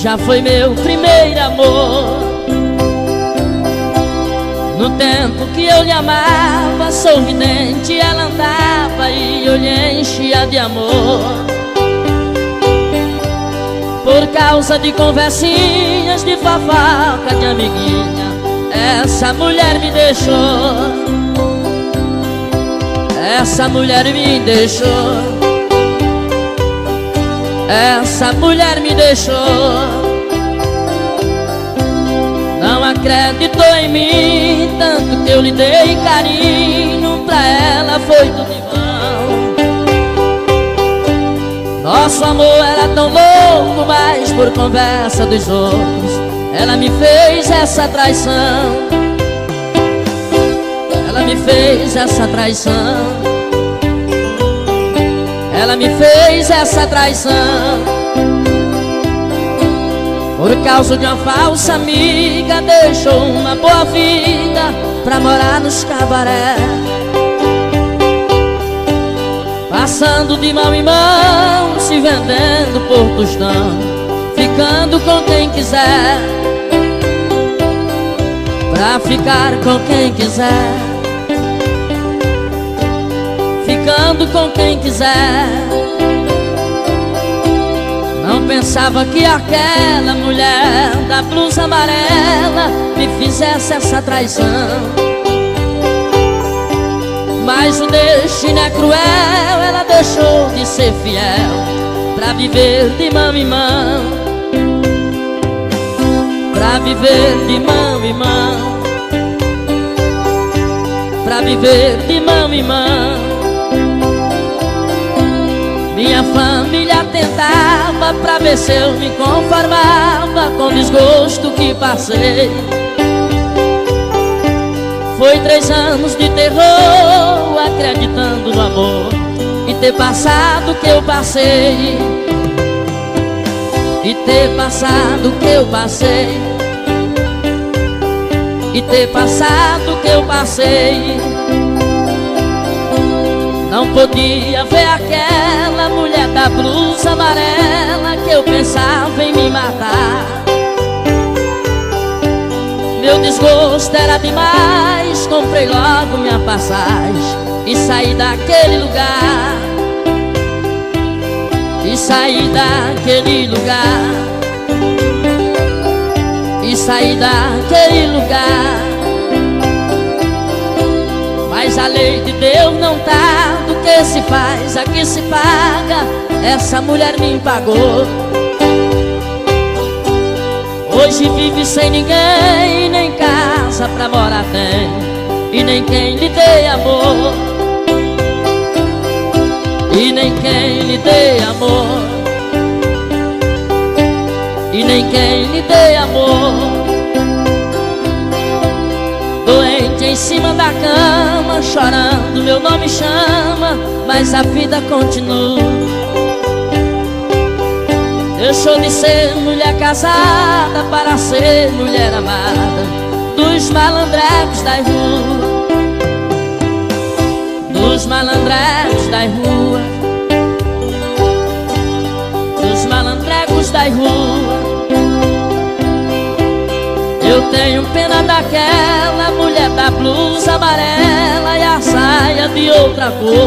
Speaker 1: Já foi meu primeiro amor. No tempo que eu lhe amava, sorridente ela andava e eu lhe enchia de amor. Por causa de conversinhas, de fofoca, de amiguinha, essa mulher me deixou. Essa mulher me deixou. Essa mulher me deixou. Não acreditou em mim, tanto que eu lhe dei carinho, pra ela foi tudo em vão. Nosso amor era tão louco, mas por conversa dos outros ela me fez essa traição. Ela me fez essa traição. Ela me fez essa traição. Por causa de uma falsa amiga, deixou uma boa vida pra morar nos cabaré. Passando de mão em mão, se vendendo por tostão, ficando com quem quiser, pra ficar com quem quiser, ficando com quem quiser. Não pensava que aquela mulher da blusa amarela me fizesse essa traição. Mas o destino é cruel, ela deixou de ser fiel pra viver de mão em mão. Pra viver de mão em mão. Pra viver de mão em mão. Minha família tentava pra ver se eu me conformava com o desgosto que passei. Foi 3 anos de terror, acreditando no amor, e ter passado o que eu passei. E ter passado o que eu passei. E ter passado o que eu passei. Não podia ver aquela mulher da blusa amarela que eu pensava em me matar. Meu desgosto era demais, comprei logo minha passagem e saí daquele lugar. E saí daquele lugar. E saí daquele lugar. Mas a lei de Deus não tá, do que se faz, aqui se paga. Essa mulher me pagou. Hoje vive sem ninguém, nem casa pra morar tem, e nem quem lhe dê amor, e nem quem lhe dê amor, e nem quem lhe dê amor. Doente em cima da cama, chorando meu nome chama, mas a vida continua. Deixou de ser mulher casada para ser mulher amada dos malandrecos das ruas, dos malandrecos das ruas, dos malandrecos das ruas. Eu tenho pena daquela mulher da blusa amarela e a saia de outra cor.